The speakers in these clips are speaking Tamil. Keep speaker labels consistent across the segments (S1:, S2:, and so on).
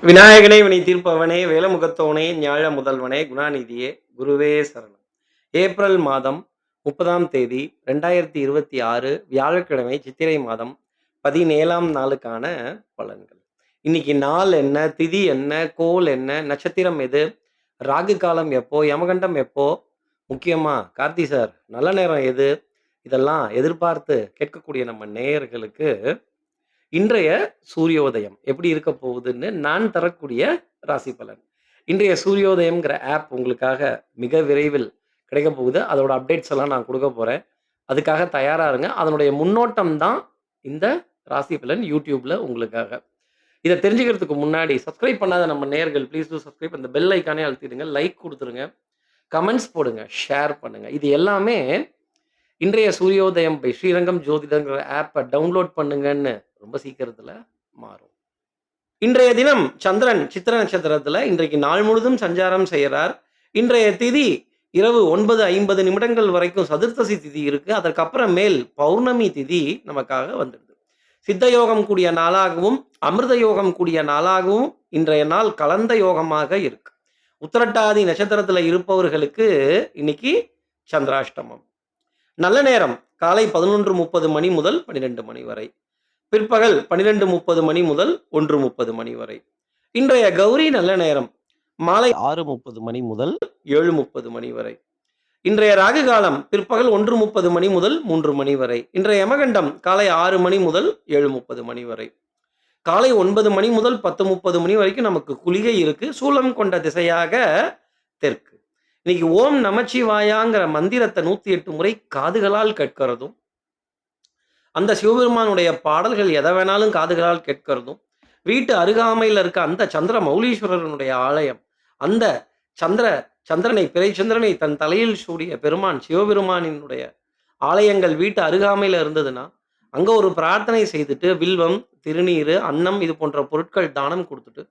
S1: விநாயகனே வினை தீர்ப்பவனே வேலமுகத்தோனே ஞாழ முதல்வனே குணாநிதியே குருவே சரணம். ஏப்ரல் மாதம் 30ஆம் தேதி 2026 வியாழக்கிழமை சித்திரை மாதம் 17ஆம் நாளுக்கான பலன்கள். இன்னைக்கு நாள் என்ன, திதி என்ன, கோள் என்ன, நட்சத்திரம் எது, ராகு காலம் எப்போ, யமகண்டம் எப்போ, முக்கியமா கார்த்தி சார் நல்ல நேரம் எது, இதெல்லாம் எதிர்பார்த்து கேட்கக்கூடிய நம்ம நேயர்களுக்கு இன்றைய சூரியோதயம் எப்படி இருக்க போகுதுன்னு நான் தரக்கூடிய ராசி பலன். இன்றைய சூரியோதயம்ங்கிற ஆப் உங்களுக்காக மிக விரைவில் கிடைக்க போகுது. அதோட அப்டேட்ஸ் எல்லாம் நான் குடுக்க போறேன். அதுக்காக தயாரா இருங்க. அதனுடைய முன்னோட்டம் தான் இந்த ராசி பலன் யூடியூப்ல உங்களுக்காக. இத தெரிஞ்சுக்கிறதுக்கு முன்னாடி சப்ஸ்கிரைப் பண்ணாத நம்ம நேயர்கள் ப்ளீஸ் டூ சப்ஸ்கிரைப். அந்த பெல் ஐகானே அழுத்திடுங்க. லைக் குடுத்துருங்க. கமெண்ட்ஸ் போடுங்க. ஷேர் பண்ணுங்க. இது எல்லாமே இன்றைய சூரியோதயம் பை ஸ்ரீரங்கம் ஜோதிடங்கிற ஆப்ப டவுன்லோட் பண்ணுங்கன்னு ரொம்ப சீக்கிரத்துல மாறும். இன்றைய தினம் சந்திரன் சித்திர நட்சத்திரத்துல இன்றைக்கு நாள் முழுதும் சஞ்சாரம் செய்கிறார். இன்றைய திதி இரவு 9:50 நிமிடங்கள் வரைக்கும் சதுர்த்தசி திதி இருக்கு. அதற்கப்புறம் மேல் பௌர்ணமி திதி நமக்காக வந்துடுது. சித்த யோகம் கூடிய நாளாகவும், அமிர்த யோகம் கூடிய நாளாகவும் இன்றைய நாள் கலந்த யோகமாக இருக்கு. உத்திரட்டாதி நட்சத்திரத்துல இருப்பவர்களுக்கு இன்னைக்கு சந்திராஷ்டமம். நல்ல நேரம் காலை 11:30 மணி முதல் 12 மணி வரை. பிற்பகல் 12:30 மணி முதல் 1:30 மணி வரை. இன்றைய கௌரி நல்ல நேரம் மாலை 6:30 மணி முதல் 7:30 மணி வரை. இன்றைய ராகு காலம் பிற்பகல் 1:30 மணி முதல் 3 மணி வரை. இன்றைய யமகண்டம் காலை 6 மணி முதல் 7:30 மணி வரை. காலை 9 மணி முதல் 10:30 மணி வரைக்கும் நமக்கு குளிகை இருக்கு. சூலம் கொண்ட திசையாக தெற்கு. இன்னைக்கு ஓம் நமச்சிவாயாங்கிற மந்திரத்தை 108 முறை காதுகளால் கேட்கிறதும், அந்த சிவபெருமானுடைய பாடல்கள் எதை வேணாலும் காதுகளால் கேட்கிறதும், வீட்டு அருகாமையில் இருக்க அந்த சந்திர மௌலீஸ்வரனுடைய ஆலயம், அந்த சந்திர சந்திரனை பிறை சந்திரனை தன் தலையில் சூடிய பெருமான் சிவபெருமானினுடைய ஆலயங்கள் வீட்டு அருகாமையில் இருந்ததுன்னா, அங்க ஒரு பிரார்த்தனை செய்துட்டு வில்வம், திருநீரு, அன்னம் இது போன்ற பொருட்கள் தானம் கொடுத்துட்டு,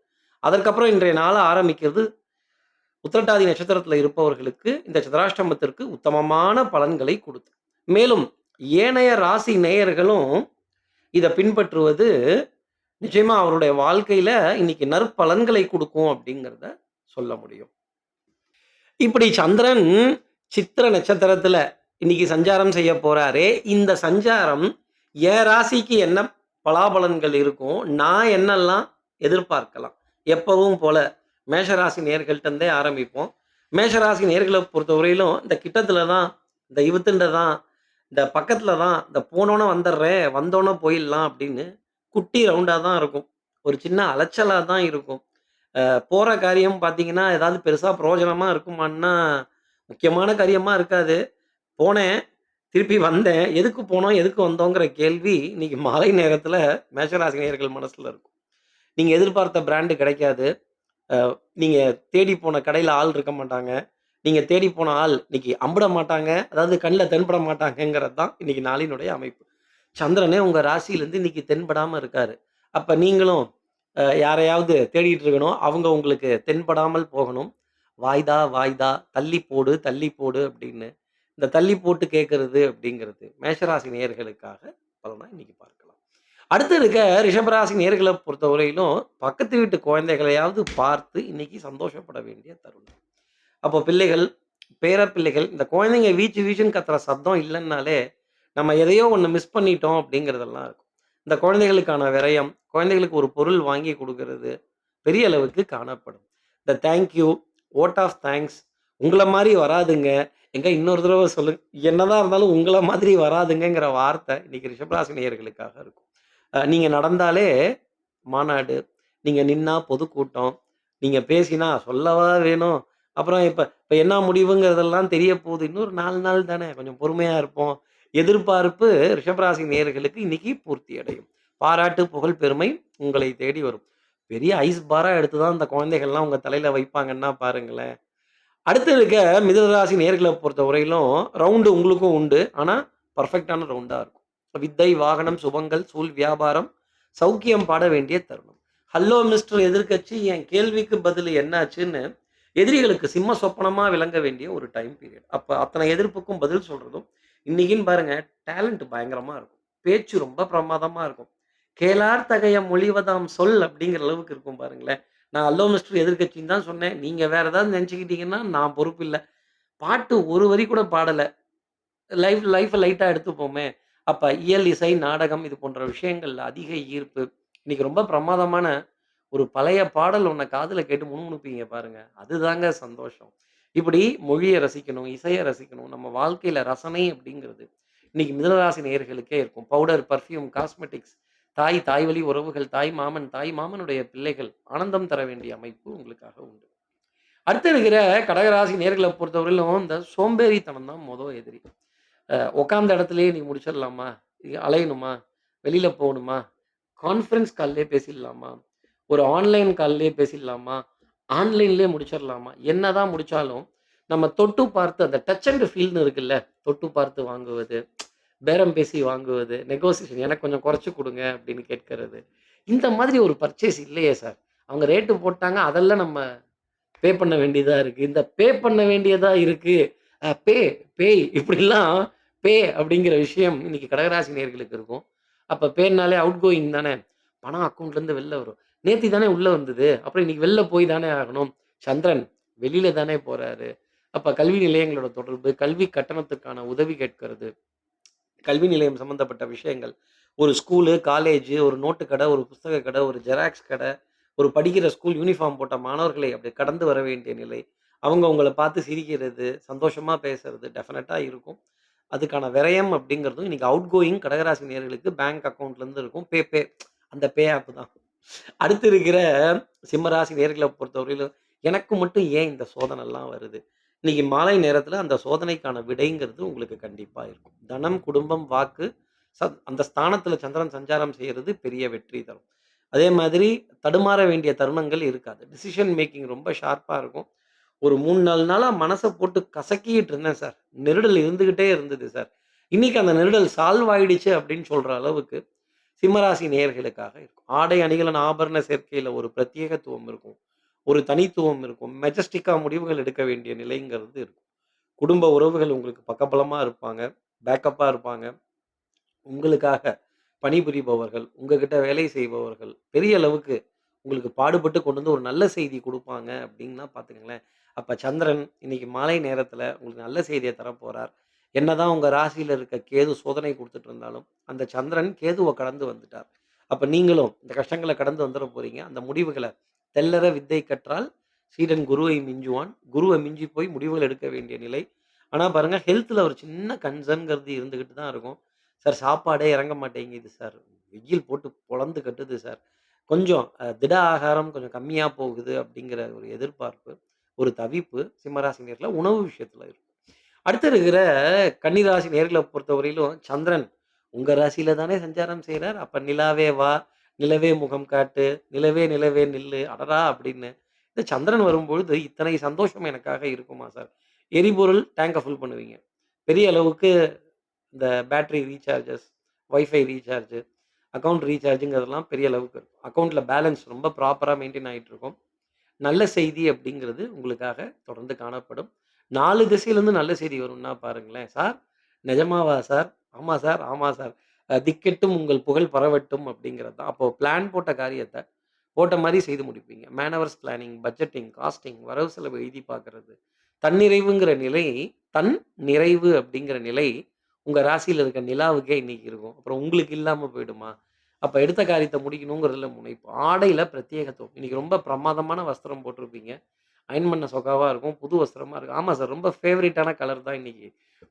S1: அதற்கப்புறம் இன்றைய நாள ஆரம்பிக்கிறது உத்திரட்டாதி நட்சத்திரத்துல இருப்பவர்களுக்கு இந்த சந்திராஷ்டமத்திற்கு உத்தமமான பலன்களை கொடுத்து மேலும் ஏனைய ராசி நேயர்களும் இதை பின்பற்றுவது நிச்சயமா அவருடைய வாழ்க்கையில இன்னைக்கு நற்பலன்களை கொடுக்கும் அப்படிங்கிறத சொல்ல முடியும். இப்படி சந்திரன் சித்திர நட்சத்திரத்துல இன்னைக்கு சஞ்சாரம் செய்ய போறாரே, இந்த சஞ்சாரம் என் ராசிக்கு என்ன பலாபலன்கள் இருக்கும், நான் என்னெல்லாம் எதிர்பார்க்கலாம், எப்பவும் போல மேஷராசி நேர்கள்ட்ட இருந்தே ஆரம்பிப்போம். மேஷராசி நேர்களை பொறுத்தவரையிலும் இந்த கிட்டத்துல தான், இந்த இவுத்துண்ட தான், இந்த பக்கத்துல தான், இந்த போனோன்னே வந்துடுறேன், வந்தோன்னே போயிடலாம் அப்படின்னு குட்டி ரவுண்டா தான் இருக்கும். ஒரு சின்ன அலைச்சலா தான் இருக்கும். போற காரியம் பார்த்தீங்கன்னா, ஏதாவது பெருசா பிரயோஜனமா இருக்குமான்னா, முக்கியமான காரியமா இருக்காது. போனேன், திருப்பி வந்தேன். எதுக்கு போனோம்? எதுக்கு வந்தோங்கிற கேள்வி இன்னைக்கு மாலை நேரத்துல மேஷராசி நேயர்கள் மனசுல இருக்கும். நீங்க எதிர்பார்த்த பிராண்டு கிடைக்காது. அ நீங்க தேடி போன கடையில ஆள் இருக்க மாட்டாங்க. நீங்க தேடி போன ஆள் இன்னைக்கு அம்பிட மாட்டாங்க. அதாவது கண்ல தென்பட மாட்டாங்கங்கிறது தான் இன்னைக்கு நாளினுடைய அமைப்பு. சந்திரனே உங்க ராசியிலேருந்து இன்னைக்கு தென்படாம இருக்காரு. அப்ப நீங்களும் யாரையாவது தேடிட்டு இருக்கணும். அவங்க உங்களுக்கு தென்படாமல் போகணும். "வாய்தா, வாய்தா, தள்ளி போடு, தள்ளி போடு" அப்படின்னு. இந்த தள்ளி போட்டு கேட்கறது அப்படிங்கிறது மேஷராசி நேயர்களுக்காக பலனா இன்னைக்கு பார்க்கலாம். அடுத்து இருக்க ரிஷபராசி நேயர்கள பொறுத்தவரையிலும், பக்கத்து வீட்டு குழந்தைகளையாவது பார்த்து இன்னைக்கு சந்தோஷப்பட வேண்டிய தருணம். அப்போ பிள்ளைகள், பேரப்பிள்ளைகள், இந்த குழந்தைங்க வீச்சு வீச்சுன்னு கத்துற சத்தம் இல்லன்னாலே, நம்ம எதையோ ஒண்ணு மிஸ் பண்ணிட்டோம் அப்படிங்கிறதெல்லாம் இருக்கும். இந்த குழந்தைகளுக்கான விரயம், குழந்தைகளுக்கு ஒரு பொருள் வாங்கி குடுக்குறது, பெரிய அளவுக்கு காணப்படும். இந்த thank you, vote of thanks உங்கள மாரி வராதுங்க. எங்க இன்னொரு தடவ சொல்லுங்க. என்னதான் இருந்தாலும் உங்கள மாதிரி வராதுங்கங்கிற வார்த்தை இன்னைக்கு ரிஷபராசி நேயர்களுக்காக இருக்கும். நீங்க நடந்தாலே மாநாடு, நீங்க நின்னா பொதுக்கூட்டம், நீங்க பேசினா சொல்லவா வேணும்? அப்புறம் இப்ப இப்ப என்ன முடிவுங்கிறதெல்லாம் தெரிய போகுது. இன்னொரு 4 நாள் தானே, கொஞ்சம் பொறுமையா இருப்போம். எதிர்பார்ப்பு ரிஷபராசி நேயர்களுக்கு இன்னைக்கு பூர்த்தி அடையும். பாராட்டு, புகழ், பெருமை உங்களை தேடி வரும். பெரிய ஐஸ் பாரா எடுத்து தான் இந்த குழந்தைகள்லாம் உங்க தலையில வைப்பாங்கன்னா பாருங்களேன். அடுத்து இருக்க மிதுன ராசி நேயர்கள பொறுத்தவரையிலும் ரவுண்டு உங்களுக்கும் உண்டு. ஆனா, பெர்ஃபெக்ட்டான ரவுண்டா இருக்கும். வித்தை, வாகனம், சுபங்கள், சூழ் வியாபாரம், சௌக்கியம் பாட வேண்டிய தருணம். ஹலோ மிஸ்டர் எதிர்க்கட்சி என் கேள்விக்கு பதில் என்னாச்சுன்னு எதிரிகளுக்கு சிம்ம சொப்பனமா விளங்க வேண்டிய ஒரு டைம் பீரியட். அப்ப அத்தனை எதிர்ப்புக்கும் பதில் சொல்றதும், இன்னைக்குன்னு பாருங்க டேலண்ட் பயங்கரமா இருக்கும். பேச்சு ரொம்ப பிரமாதமா இருக்கும். "கேளார் தகைய மொழிவதாம் சொல்" அப்படிங்கிற அளவுக்கு இருக்கும் பாருங்களேன். நான் அல்லோ மிஸ்டர் எதிர்க்கட்சின்னு தான் சொன்னேன். நீங்க வேற ஏதாவது நெனச்சுக்கிட்டீங்கன்னா, நான் பொறுப்பில்ல. பாட்டு ஒரு வரி கூட பாடல. லைஃப்ப லைட்டா எடுத்துப்போமே! அப்ப இயல், இசை, நாடகம் இது போன்ற விஷயங்கள்ல அதிக ஈர்ப்பு. இன்னைக்கு ரொம்ப பிரமாதமான ஒரு பழைய பாடல் ஒண்ண காதுல கேட்டு முணுமுணுப்பீங்க பாருங்க. அதுதாங்க சந்தோஷம். இப்படி மொழிய ரசிக்கணும், இசைய ரசிக்கணும். நம்ம வாழ்க்கையில ரசனை அப்படிங்கிறது, இன்னைக்கு மிதுனராசி நேயர்களுக்கே இருக்கும். பவுடர், பெர்ஃப்யூம், காஸ்மெட்டிக்ஸ், தாய் வழி உறவுகள், தாய் மாமனுடைய பிள்ளைகள், ஆனந்தம் தர வேண்டிய அமைப்பு உங்களுக்காக உண்டு. அடுத்து இருக்கிற கடகராசி நேயர்கள பொறுத்தவரையிலும், இந்த சோம்பேறித்தனம் தான் எதிரி. உட்காந்த இடத்திலேயே நீ முடிச்சிடலாமா? அலையணுமா? வெளியில போகணுமா? கான்ஃபரன்ஸ் கால்லயே பேசிடலாமா? ஒரு ஆன்லைன் கால்லயே பேசிடலாமா? ஆன்லைன்லயே முடிச்சிடலாமா? என்னதான் முடிச்சாலும், நம்ம தொட்டு பார்த்து அந்த டச் அண்ட் ஃபீல்ன்னு இருக்குல்ல. தொட்டு பார்த்து வாங்குவது, பேரம் பேசி வாங்குவது, நெகோசியேஷன் எனக்கு கொஞ்சம் குறைச்சு குடுங்க அப்படின்னு கேட்கிறது. இந்த மாதிரி ஒரு பர்ச்சேஸ் இல்லையே சார். அவங்க ரேட்டு போட்டாங்க. அதெல்லாம் நம்ம பே பண்ண வேண்டியதா இருக்கு. இந்த பே பண்ண வேண்டியதா இருக்கு. அ பே, பேய் இப்படிலாம் அப்படிங்கிற விஷயம் இன்னைக்கு கடகராசி நேயர்களுக்கு இருக்கும். அப்ப பேன்னாலே அவுட் கோயிங் தானே. பணம் அக்கவுண்ட்லேருந்து வெளில வரும். நேத்தி தானே உள்ள வந்தது. அப்புறம் இன்னைக்கு வெளில போய் தானே ஆகணும். சந்திரன் வெளியில தானே போறாரு. அப்ப கல்வி நிலையங்களோட தொடர்பு, கல்வி கட்டணத்துக்கான உதவி கேட்கிறது. கல்வி நிலையம் சம்மந்தப்பட்ட விஷயங்கள். ஒரு ஸ்கூலு, காலேஜு, ஒரு நோட்டு கடை, ஒரு புஸ்தக கடை, ஒரு ஜெராக்ஸ் கடை, ஒரு படிக்கிற ஸ்கூல் யூனிஃபார்ம் போட்ட மாணவர்களை அப்படி கடந்து வர வேண்டிய நிலை. அவங்க உங்கள பார்த்து சிரிக்கிறது, சந்தோஷமா பேசுறது டெஃபினட்டா இருக்கும். அதுக்கான விரயம் அப்படிங்கிறதும் இன்னைக்கு அவுட் கோயிங் கடகராசி நேயர்களுக்கு பேங்க் அக்கவுண்ட்லேருந்து இருக்கும். பே அந்த பே ஆப் தான். அடுத்து இருக்கிற சிம்மராசி நேயர்கள பொறுத்தவரையிலும், எனக்கு மட்டும் ஏன் இந்த சோதனைலாம் வருது? இன்னைக்கு மாலை நேரத்தில அந்த சோதனைக்கான விடைங்கிறது உங்களுக்கு கண்டிப்பா இருக்கும். தனம், குடும்பம், வாக்கு அந்த ஸ்தானத்தில சந்திரன் சஞ்சாரம் செய்றது பெரிய வெற்றி தரும். அதே மாதிரி தடுமாற வேண்டிய தருணங்கள் இருக்காது. டிசிஷன் மேக்கிங் ரொம்ப ஷார்ப்பா இருக்கும். ஒரு 3, 4 நாளா மனச போட்டு கசக்கிட்டு இருந்தேன் சார். நெருடல் இருந்துகிட்டே இருந்தது சார். இன்னைக்கு அந்த நெருடல் சால்வ் ஆயிடுச்சு அப்படின்னு சொல்ற அளவுக்கு சிம்மராசி நேயர்களுக்காக இருக்கும். ஆடை, அணிகலன், ஆபரண சேர்க்கையில ஒரு பிரத்யேகத்துவம் இருக்கும். ஒரு தனித்துவம் இருக்கும். மெஜஸ்டிக்கா முடிவுகள் எடுக்க வேண்டிய நிலைங்கிறது இருக்கும். குடும்ப உறவுகள் உங்களுக்கு பக்கபலமா இருப்பாங்க. பேக்கப்பா இருப்பாங்க. உங்களுக்காக பணிபுரிபவர்கள், உங்ககிட்ட வேலை செய்பவர்கள், பெரிய அளவுக்கு உங்களுக்கு பாடுபட்டு கொண்டு வந்து ஒரு நல்ல செய்தி குடுப்பாங்க அப்டின்னா பார்த்துக்கங்களேன். அப்ப சந்திரன் இன்னைக்கு மாலை நேரத்தில உங்களுக்கு நல்ல செய்திய தரப்போறார். என்னதான் உங்க ராசியில இருக்க கேது சோதனை குடுத்துட்டு இருந்தாலும், அந்த சந்திரன் கேதுவ கடந்து வந்துட்டார். அப்ப நீங்களும் இந்த கஷ்டங்கள கடந்து வந்துற போறீங்க. அந்த முடிவுகள தெள்ளற வித்தை கற்றால் சீடன் குருவை மிஞ்சுவான். குருவ மிஞ்சி போய் முடிவுகள் எடுக்க வேண்டிய நிலை. ஆனா பாருங்க ஹெல்த்ல ஒரு சின்ன கன்சர்ன்ங்கிறது இருந்துகிட்டு தான் இருக்கும். சார் சாப்பாடே இறங்க மாட்டேங்குது சார். வெயில் போட்டு பொளந்து கட்டுது சார். கொஞ்சம் திட ஆகாரம் கொஞ்சம் கம்மியா போகுது அப்படிங்கிற ஒரு எதிர்பார்ப்பு, ஒரு தவிப்பு சிம்மராசி நேயர்கள உணவு விஷயத்துல இருக்கும். அடுத்து இருக்கிற கன்னிராசி நேயர்கள பொறுத்தவரையிலும் சந்திரன் உங்க ராசியில தானே சஞ்சாரம் செய்றார். அப்ப நிலாவே வா, நிலவே முகம் காட்டு, நிலவே நிலவே நில்லு அடடா! அப்படின்னு இந்த சந்திரன் வரும்பொழுது இத்தனை சந்தோஷம் எனக்காக இருக்குமா சார்? எரிபொருள் டேங்க ஃபுல் பண்ணுவீங்க. பெரிய அளவுக்கு இந்த battery recharges, WiFi recharge, account ரீசார்ஜ்ங்கிறதெல்லாம் பெரிய அளவுக்கு இருக்கும். அக்கவுண்ட்ல பேலன்ஸ் ரொம்ப ப்ராப்பரா மெயின்டெயின் ஆயிட்டு இருக்கும். நல்ல செய்தி அப்படிங்கிறது உங்களுக்காக தொடர்ந்து காணப்படும். 4 திசையிலேருந்து நல்ல செய்தி வரும்னா பாருங்களேன். "சார் நிஜமாவா சார்? ஆமா சார், ஆமா சார். திக்கெட்டும் உங்கள் புகழ் பரவட்டும்" அப்படிங்கிறது தான். அப்போ பிளான் போட்ட காரியத்த போட்ட மாரி செய்து முடிப்பீங்க. மேனவர்ஸ் பிளானிங், பட்ஜெட்டிங், காஸ்டிங், வரவு செலவு எழுதி பார்க்கிறது. தன்னிறைவுங்கிற நிலை தன் நிறைவு அப்படிங்கிற நிலை உங்க ராசியில இருக்க நிலாவுக்கே இன்னைக்கு இருக்கும். அப்புறம் உங்களுக்கு இல்லாம போயிடுமா? அப்ப எடுத்த காரியத்த முடிக்கணுங்கிறதுல முனைப்பு. ஆடையில பிரத்யேகத்துவம். இன்னைக்கு ரொம்ப பிரமாதமான வஸ்திரம் போட்டிருப்பீங்க. அயர்ன் பண்ண சொக்காவா இருக்கும். புது வஸ்திரமா இருக்கும். ஆமா சார். ரொம்ப ஃபேவரைட்டான கலர் தான் இன்னைக்கு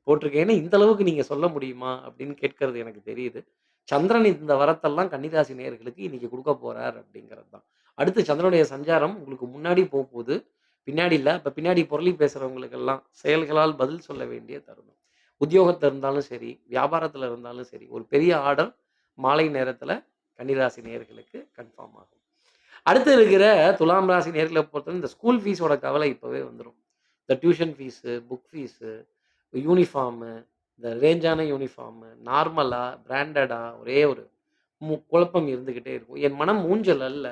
S1: போட்டிருக்கேன். ஏன்னா இந்த அளவுக்கு நீங்க சொல்ல முடியுமா? அப்படின்னு கேட்கறது எனக்கு தெரியுது. சந்திரன் இந்த வரத்தெல்லாம் கன்னிராசி நேயர்களுக்கு இன்னைக்கு குடுக்க போறார் அப்படிங்கிறது தான். அடுத்து சந்திரனுடைய சஞ்சாரம் உங்களுக்கு முன்னாடி போப்போது. பின்னாடி இல்ல. அப்ப பின்னாடி புரளி பேசுறவங்களுக்கெல்லாம் செயல்களால் பதில் சொல்ல வேண்டிய தருணம். உத்தியோகத்துல இருந்தாலும் சரி, வியாபாரத்துல இருந்தாலும் சரி, ஒரு பெரிய ஆர்டர் மாலை நேரத்துல கன்னிராசி நேயர்களுக்கு கன்ஃபார்ம் ஆகும். அடுத்து இருக்கிற துலாம் ராசி நேயர்கள பொறுத்தவரை இந்த ஸ்கூல் ஃபீஸோட கவலை இப்பவே வந்துரும். இந்த tuition fees, book fees, uniform, இந்த ரேஞ்சான யூனிஃபார்மு, நார்மலா, பிராண்டடா ஒரே ஒரு குழப்பம் இருந்துகிட்டே இருக்கும். என் மனம் ஊஞ்சல் அல்ல,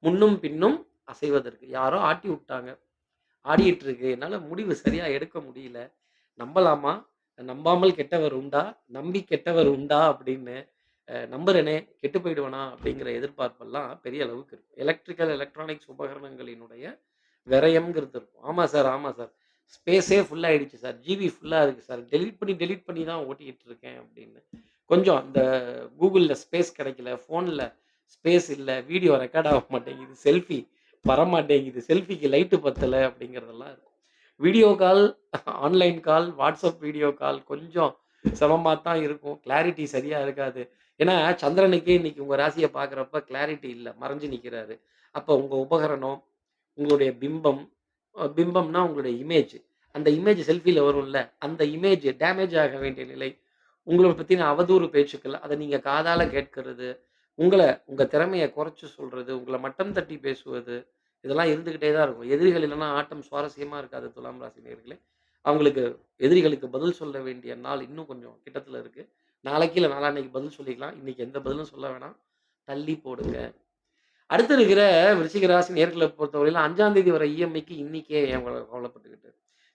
S1: முன்னும் பின்னும் அசைவதற்கு. யாரோ ஆட்டி விட்டாங்க. ஆடிட்டு இருக்கு. என்னால முடிவு சரியா எடுக்க முடியல. நம்பலாமா? நம்பாமல் கெட்டவர் உண்டா? நம்பி கெட்டவர் உண்டா? அப்படின்னு. நம்புறேனே, கெட்டு போயிடுவேனா அப்படிங்கிற எதிர்பார்ப்பெல்லாம் பெரிய அளவுக்கு இருக்கும். எலக்ட்ரிக்கல், எலக்ட்ரானிக்ஸ் உபகரணங்களினுடைய விரயம்ங்கிறது இருக்கும். ஆமா சார், ஆமா சார். ஸ்பேஸே ஃபுல் ஆயிடுச்சு சார். ஜிபி ஃபுல்லா இருக்கு சார். டெலீட் பண்ணி தான் ஓட்டிக்கிட்டு இருக்கேன் அப்படின்னு. கொஞ்சம் இந்த Googleல ஸ்பேஸ் கிடைக்கல, ஃபோன்ல ஸ்பேஸ் இல்ல, வீடியோ ரெக்கார்ட் ஆக மாட்டேங்குது, செல்ஃபி வரமாட்டேங்குது, செல்ஃபிக்கு லைட்டு பத்தல அப்படிங்கிறதெல்லாம் இருக்கும். வீடியோ கால், ஆன்லைன் கால், WhatsApp வீடியோ கால் கொஞ்சம் சிரமமா தான் இருக்கும். கிளாரிட்டி சரியா இருக்காது. ஏன்னா, சந்திரனுக்கே இன்னைக்கு உங்க ராசிய பார்க்குறப்ப கிளாரிட்டி இல்ல. மறைஞ்சு நிக்கிறாரு. அப்ப உங்க உபகரணம், உங்களுடைய பிம்பம், பிம்பம்னா உங்களுடைய இமேஜ். அந்த இமேஜ் செல்ஃபில வரும்ல, அந்த இமேஜ் டேமேஜ் ஆக வேண்டிய நிலை. உங்கள பத்தின அவதூறு பேச்சுக்கள், அத நீங்க காதால கேட்கிறது, உங்கள உங்க திறமைய குறைச்சு சொல்றது, உங்கள மட்டம் தட்டி பேசுவது, இதெல்லாம் இருந்துகிட்டே தான் இருக்கும். எதிரிகள் இல்லன்னா ஆட்டம் சுவாரஸ்யமா இருக்காது துலாம் ராசி நேயர்களே. அவங்களுக்கு எதிரிகளுக்கு பதில் சொல்ல வேண்டிய நாள் இன்னும் கொஞ்சம் கிட்டத்துல இருக்கு. நாளைக்கு இல்ல நாளான்னைக்கு பதில் சொல்லிக்கலாம். இன்னைக்கு எந்த பதிலும் சொல்ல வேணாம். தள்ளி போடுங்க. அடுத்து இருக்கிற விருச்சிக ராசி நேயர்கள பொறுத்தவரையில 5ஆம் தேதி வர இஎம்ஐக்கு இன்னைக்கே ஏன் கவலைப்பட்டுக்கிட்டு?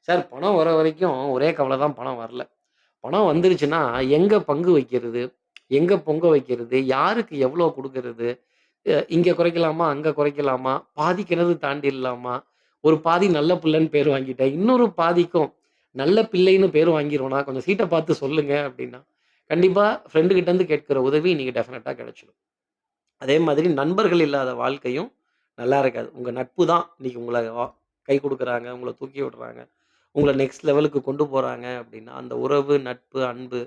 S1: சார் பணம் வர வரைக்கும் ஒரே கவல தான் பணம் வரல. பணம் வந்துருச்சுன்னா, எங்க பங்கு வைக்கிறது? எங்க பொங்க வைக்கிறது? யாருக்கு எவ்வளோ குடுக்கறது? இங்க குறைக்கலாமா? அங்க குறைக்கலாமா? பாதி கிணறு தாண்டிடலாமா? ஒரு பாதி நல்ல பிள்ளைன்னு பேர் வாங்கிட்டேன். இன்னொரு பாதிக்கும் நல்ல பிள்ளைன்னு பேர் வாங்கிருவேனா? கொஞ்சம் சீட்ட பார்த்து சொல்லுங்க அப்டின்னா, கண்டிப்பா ஃப்ரெண்டு கிட்டேருந்து கேட்கிற உதவி இன்னைக்கு டெஃபினட்டா கிடைச்சிடும். அதே மாதிரி நண்பர்கள் இல்லாத வாழ்க்கையும் நல்லா இருக்காது. உங்க நட்பு தான் இன்னைக்கு உங்கள கை குடுக்குறாங்க, உங்கள தூக்கி விடுறாங்க, உங்கள நெக்ஸ்ட் லெவலுக்கு கொண்டு போறாங்க அப்டின்னா, அந்த உறவு, நட்பு, அன்பு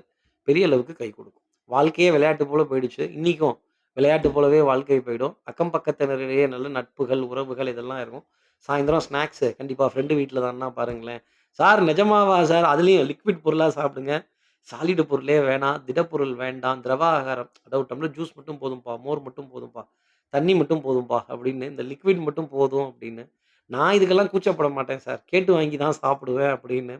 S1: பெரிய அளவுக்கு கை குடுக்கும். வாழ்க்கையே விளையாட்டு போல போயிடுச்சு. இன்னிக்கும் விளையாட்டு போலவே வாழ்க்கை போயிடும். அக்கம் பக்கத்தினரிடையே நல்ல நட்புகள், உறவுகள் இதெல்லாம் இருக்கும். சாயந்தரம் ஸ்நாக்ஸு கண்டிப்பா ஃப்ரெண்டு வீட்ல தான்னா பாருங்களேன். "சார் நிஜமாவா சார்? அதுலயும் லிக்விட் பொருளா சாப்பிடுங்க. சாலிடு பொருளே வேணாம். திடப்பொருள் வேண்டாம். திரவ ஆகாரம் அதாவது ஒரு டம்ளர் ஜூஸ் மட்டும் போதும்பா. மோர் மட்டும் போதும்பா. தண்ணி மட்டும் போதும்பா" அப்படின்னு இந்த லிக்விட் மட்டும் போதும் அப்படின்னு. நான் இதுக்கெல்லாம் கூச்சப்பட மாட்டேன் சார். கேட்டு வாங்கி தான் சாப்பிடுவேன் அப்படின்னு.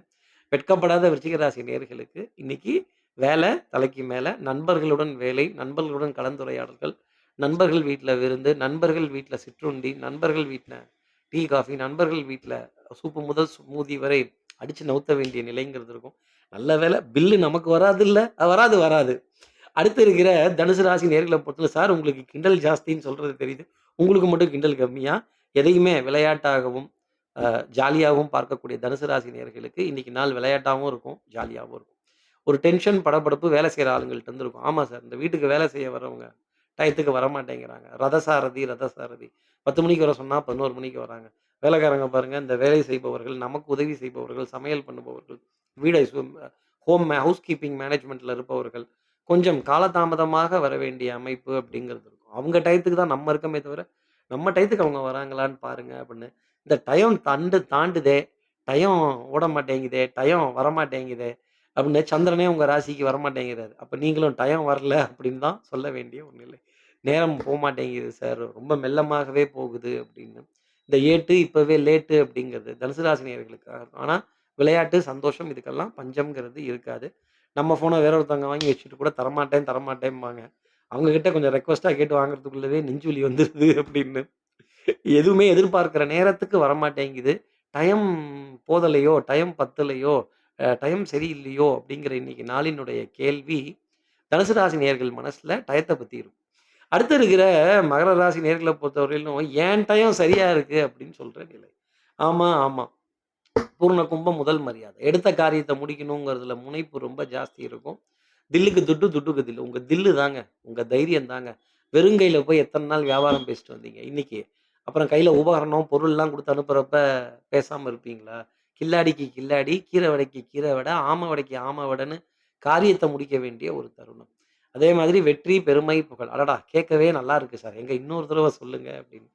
S1: வெட்கப்படாத விருச்சிக ராசி நேயர்களுக்கு இன்னைக்கு வேலை தலைக்கு மேல, நண்பர்களுடன் வேலை, நண்பர்களுடன் கலந்துரையாடல்கள், நண்பர்கள் வீட்ல விருந்து, நண்பர்கள் வீட்ல சிற்றுண்டி, நண்பர்கள் வீட்ல டீ, காஃபி, நண்பர்கள் வீட்ல சூப்பு முதல் ஸ்மூதி வரை அடிச்சு நவுத்த வேண்டிய நிலைங்கிறது இருக்கும். நல்ல வேளை பில்லு நமக்கு வராதுல்ல. வராது, வராது. அடுத்து இருக்கிற தனுசு ராசி நேயர்கள பொறுத்தவரை, "சார் உங்களுக்கு கிண்டல் ஜாஸ்தின்னு சொல்றது தெரியுது. உங்களுக்கு மட்டும் கிண்டல் கம்மியா?" எதையுமே விளையாட்டாகவும், ஜாலியாகவும் பார்க்கக்கூடிய தனுசு ராசி நேயர்களுக்கு இன்னைக்கு நாள் விளையாட்டாவும் இருக்கும், ஜாலியாவும் இருக்கும். ஒரு டென்ஷன், படபடப்பு வேலை செய்ற ஆளுங்கள்ட்ட இருந்து இருக்கும். ஆமா சார், இந்த வீட்டுக்கு வேலை செய்ய வரவங்க டயத்துக்கு வரமாட்டேங்கிறாங்க. ரதசாரதி, ரதசாரதி 10 மணிக்கு வர சொன்னா 11 மணிக்கு வராங்க. வேலைக்காரங்க பாருங்க, இந்த வேலை செய்பவர்கள், நமக்கு உதவி செய்பவர்கள், சமையல் பண்ணுபவர்கள், வீடை ஹவுஸ் கீப்பிங் மேனேஜ்மென்ட்ல இருப்பவர்கள், கொஞ்சம் காலதாமதமாக வர வேண்டிய அமைப்பு அப்படிங்கிறது இருக்கும். அவங்க டயத்துக்கு தான் நம்ம இருக்கமே தவிர, நம்ம டயத்துக்கு அவங்க வராங்களான்னு பாருங்க அப்படின்னு. இந்த டயம் தாண்டுதே, டயம் ஓட மாட்டேங்குதே, டயம் வரமாட்டேங்குதே அப்படின்னு சந்திரனே உங்க ராசிக்கு வரமாட்டேங்கிறாரு. அப்ப நீங்களும் டயம் வரல அப்படின்னு தான் சொல்ல வேண்டிய ஒரு நிலை. நேரம் போமாட்டேங்குது சார். ரொம்ப மெல்லமாகவே போகுது அப்படின்னு. இந்த ஏட்டு இப்பவே லேட்டு அப்படிங்கிறது தனுசு ராசி நேயர்களுக்காக இருக்கும். ஆனா விளையாட்டு, சந்தோஷம் இதுக்கெல்லாம் பஞ்சம்ங்கிறது இருக்காது. நம்ம ஃபோன வேற ஒருத்தவங்க வாங்கி வச்சுட்டு கூட தரமாட்டேன், தரமாட்டேம்பாங்க. அவங்க கிட்ட கொஞ்சம் ரெக்வெஸ்ட்டா கேட்டு வாங்குறதுக்குள்ளவே நெஞ்சு வலி வந்துருது அப்படின்னு. எதுவுமே எதிர்பார்க்கிற நேரத்துக்கு வரமாட்டேங்குது. டைம் போதலையோ, டைம் பத்தலையோ, டைம் சரியில்லையோ அப்படிங்கிற இன்னைக்கு நாளினுடைய கேள்வி, தனுசு ராசி நேயர்கள் மனசுல டயத்த பத்தி இருக்கும். அடுத்து இருக்கிற மகர ராசி நேயர்கள பொறுத்தவரையிலும், "என் டயம் சரியா இருக்கு" அப்படின்னு சொல்ற நிலை. ஆமா, ஆமா. பூர்ண கும்பம் முதல் மரியாதை. எடுத்த காரியத்த முடிக்கணுங்கிறதுல முனைப்பு ரொம்ப ஜாஸ்தி இருக்கும். தில்லுக்கு துட்டு, துட்டுக்கு தில்லு. உங்க தில்லு தாங்க. உங்க தைரியம் தாங்க. வெறுங்கையில போய் எத்தன நாள் வியாபாரம் பேசிட்டு வந்தீங்க? இன்னைக்கு. அப்புறம் கையில உபகரணம், பொருள்லாம் குடுத்து அனுப்புறப்ப பேசாம இருப்பீங்களா? கில்லாடிக்கு கில்லாடி, கீரை வடைக்கு கீரை வடை, ஆம வடைக்கு ஆம வடைன்னு காரியத்த முடிக்க வேண்டிய ஒரு தருணம். அதே மாதிரி வெற்றி, பெருமை, புகழ். அடடா! கேட்கவே நல்லா இருக்கு சார். எங்க இன்னொரு தடவ சொல்லுங்க அப்படின்னு.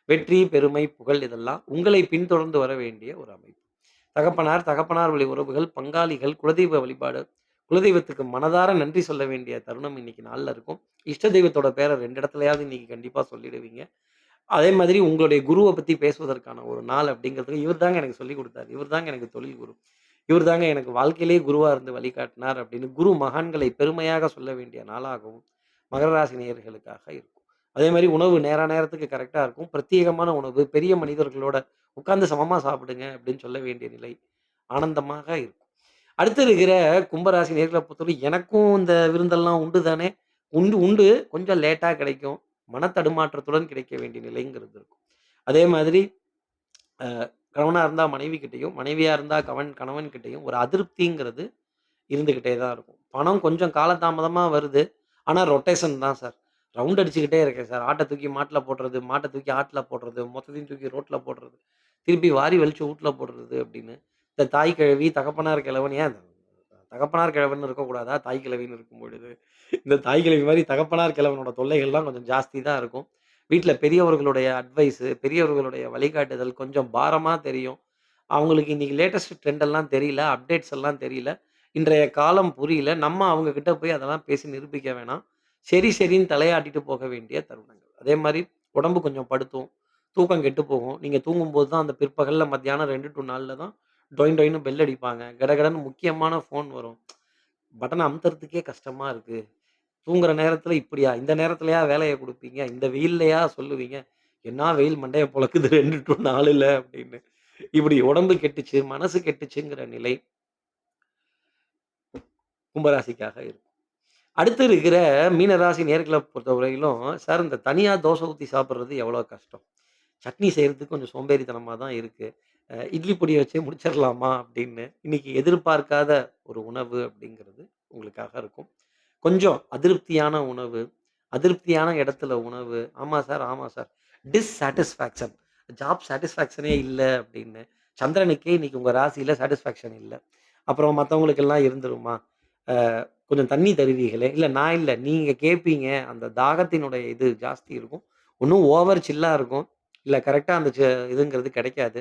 S1: வெற்றி, பெருமை, புகழ் இதெல்லாம் உங்களை பின்தொடர்ந்து வர வேண்டிய ஒரு அமைப்பு. தகப்பனார், தகப்பனார் வழி உறவுகள், பங்காளிகள், குலதெய்வ வழிபாடு, குலதெய்வத்துக்கு மனதார நன்றி சொல்ல வேண்டிய தருணம் இன்னைக்கு நாள்ல இருக்கும். இஷ்ட தெய்வத்தோட பேர 2 இடத்துலயாவது இன்னைக்கு கண்டிப்பா சொல்லிடுவீங்க. அதே மாதிரி உங்களுடைய குருவ பத்தி பேசுவதற்கான ஒரு நாள் அப்படிங்கிறதுக்கு, "இவர் தாங்க எனக்கு சொல்லிக் குடுத்தாரு. இவர் தாங்க எனக்கு தொழில் குரு. இவர் தாங்க எனக்கு வாழ்க்கையிலேயே குருவா இருந்து வழிகாட்டினார்" அப்படின்னு குரு மகான்களை பெருமையாக சொல்ல வேண்டிய நாளாகவும் மகர ராசி நேயர்களுக்காக இருக்கும். அதே மாரி உணவு நேரத்துக்கு கரெக்ட்டா இருக்கும். பிரத்யேகமான உணவு, பெரிய மனிதர்களோட உட்கார்ந்து சமமா சாப்பிடுங்க அப்படின்னு சொல்ல வேண்டிய நிலை ஆனந்தமாக இருக்கும். அடுத்து இருக்கிற கும்பராசி நேயர்கள பொறுத்தவரை எனக்கும் இந்த விருந்தெல்லாம் உண்டு தானே! உண்டு உண்டு. கொஞ்சம் லேட்டா கிடைக்கும். மனத்தடுமாற்றத்துடன் கிடைக்க வேண்டிய நிலைங்கிறது இருக்கும். அதே மாதிரி அ கணவனா இருந்தா மனைவி கிட்டயும், மனைவியா இருந்தா கணவன் கிட்டயும் ஒரு அதிருப்திங்கிறது இருந்துகிட்டே தான் இருக்கும். பணம் கொஞ்சம் காலதாமதமா வருது. ஆனா ரொட்டேஷன் தான் சார். ரவுண்ட் அடிச்சுக்கிட்டே இருக்கேன் சார். ஆட்ட தூக்கி மாட்ல போடுறது, மாட்ட தூக்கி ஆட்ல போடுறது, மொத்தத்தையும் தூக்கி ரோட்ல போடுறது, திருப்பி வாரி வலிச்சு வூட்ல போடுறது அப்படின்னு. இந்த தாய் கிழவி, தகப்பனார் கிழவன் ஏன் தகப்பனார் கிழவன்னு இருக்கக்கூடாதா? தாய் கிழவின்னு இருக்கும் பொழுது. இந்த தாய் கிழவி மாரி தகப்பனார் கிழவனோட தொல்லைகள்லாம் கொஞ்சம் ஜாஸ்தி தான் இருக்கும். வீட்ல பெரியவர்களுடைய அட்வைஸு, பெரியவர்களுடைய வழிகாட்டுதல் கொஞ்சம் பாரமா தெரியும். அவங்களுக்கு இன்னைக்கு லேட்டஸ்ட் ட்ரெண்ட் எல்லாம் தெரியல. அப்டேட்ஸ் எல்லாம் தெரியல. இன்றைய காலம் புரியல. நம்ம அவங்க கிட்ட போய் அதெல்லாம் பேசி நிரூபிக்க வேணாம். சரி, சரின்னு தலையாட்டிட்டு போக வேண்டிய தருணங்கள். அதே மாரி உடம்பு கொஞ்சம் படுத்தும். தூக்கம் கெட்டு போகும். நீங்க தூங்கும்போது தான் அந்த பிற்பகல்ல மத்தியானம் 2 டூ 4ல தான் டொயின் டொயின்னு பெல் அடிப்பாங்க. கடகடன்னு முக்கியமான ஃபோன் வரும். பட்டன அமுத்துறதுக்கே கஷ்டமா இருக்கு. தூங்குற நேரத்துல இப்படியா? இந்த நேரத்துலயா வேலைய குடுப்பீங்க? இந்த வெயில்லயா சொல்லுவீங்க? என்னா வெயில் மண்டைய பொளக்குது 2 டூ 4ல அப்படின்னு. இப்படி உடம்பு கெட்டுச்சு, மனசு கெட்டுச்சுங்கிற நிலை கும்பராசிக்காக இருக்கும். அடுத்து இருக்கிற மீனராசி நேர்கள பொறுத்தவரையிலும், சார் இந்த தனியா தோசை ஊத்தி சாப்பிடுறது எவ்வளோ கஷ்டம். சட்னி செய்றதுக்கு கொஞ்சம் சோம்பேறித்தனமா தான் இருக்கு. இட்லி பொடிய வச்சே முடிச்சிடலாமா அப்படின்னு. இன்னைக்கு எதிர்பார்க்காத ஒரு உணவு அப்படிங்கிறது உங்களுக்காக இருக்கும். கொஞ்சம் அதிருப்தியான உணவு, அதிருப்தியான இடத்துல உணவு. ஆமா சார், ஆமா சார். டிஸ்சாட்டிஸ்ஃபேக்ஷன். ஜாப் சாட்டிஸ்ஃபேக்ஷனே இல்ல அப்படின்னு. சந்திரனுக்கே இன்னைக்கு உங்க ராசியில சாட்டிஸ்ஃபேக்ஷன் இல்ல. அப்புறம் மத்தவங்களுக்கெல்லாம் இருந்துருமா? அ கொஞ்சம் தண்ணி தருவீகளே! இல்ல நான் இல்ல. நீங்க கேட்பீங்க. அந்த தாகத்தினுடைய இது ஜாஸ்தி இருக்கும். ஒண்ணும் ஓவர் சில்லா இருக்கும். இல்ல கரெக்ட்டா அந்த இதுங்கிறது கிடைக்காது.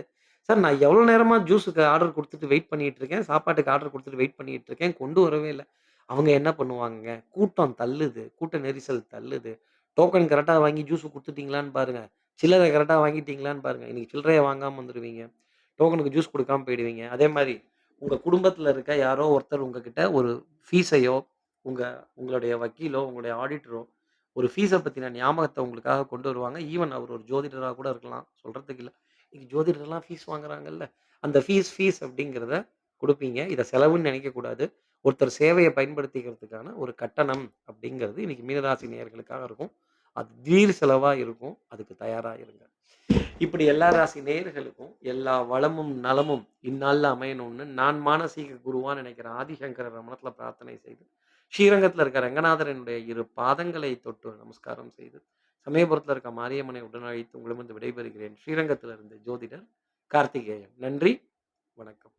S1: சார் நான் எவ்வளோ நேரமா ஜூஸுக்கு ஆர்டர் குடுத்துட்டு வெயிட் பண்ணிட்டு இருக்கேன். சாப்பாட்டுக்கு ஆர்டர் குடுத்துட்டு வெயிட் பண்ணிட்டு இருக்கேன். கொண்டு வரவே இல்ல. அவங்க என்ன பண்ணுவாங்கங்க? கூட்டம் தள்ளுது. கூட்ட நெரிசல் தள்ளுது. டோக்கன் கரெக்ட்டா வாங்கி ஜூஸ் குடுத்துட்டீங்களான்னு பாருங்க. சில்லறை கரெக்ட்டா வாங்கிட்டீங்களான்னு பாருங்க. இன்னைக்கு சில்லறைய வாங்காம வந்துருவீங்க. டோக்கனுக்கு ஜூஸ் குடுக்காம போயிடுவீங்க. அதே மாரி உங்க குடும்பத்தில இருக்க யாரோ ஒருத்தர் உங்ககிட்ட ஒரு ஃபீஸையோ, உங்க உங்களுடைய வக்கீலோ, உங்களுடைய ஆடிட்டரோ ஒரு ஃபீஸ பத்தின ஞாபகத்த உங்களுக்காக கொண்டு வருவாங்க. ஈவன் அவர் ஒரு ஜோதிடரா கூட இருக்கலாம். சொல்றதுக்கு இல்ல. இன்னைக்கு ஜோதிடர்லாம் ஃபீஸ் வாங்குறாங்கல்ல. அந்த ஃபீஸ் அப்படிங்கிறத குடுப்பீங்க. இத செலவுன்னு நெனைக்கக்கூடாது. ஒருத்தர் சேவைய பயன்படுத்திக்கிறதுக்கான ஒரு கட்டணம் அப்படிங்கிறது இன்னைக்கு மீனராசி நேயர்களுக்காக இருக்கும். அது திடீர் செலவா இருக்கும். அதுக்கு தயாரா இருங்க. இப்படி எல்லா ராசி நேயர்களுக்கும் எல்லா வளமும், நலமும் இந்நாள்ல அமையணும்னு நான் மானசீக குருவா நினைக்கிற ஆதிசங்கரர் மனத்துல பிரார்த்தனை செய்து, ஸ்ரீரங்கத்துல இருக்க ரங்கநாதரனுடைய 2 பாதங்களை தொட்டு நமஸ்காரம் செய்து, சமயபுரத்துல இருக்க மாரியம்மனை உடன் அழைத்து உங்களிடமிருந்து விடைபெறுகிறேன். ஸ்ரீரங்கத்திலிருந்து ஜோதிடர் கார்த்திகேயன். நன்றி, வணக்கம்.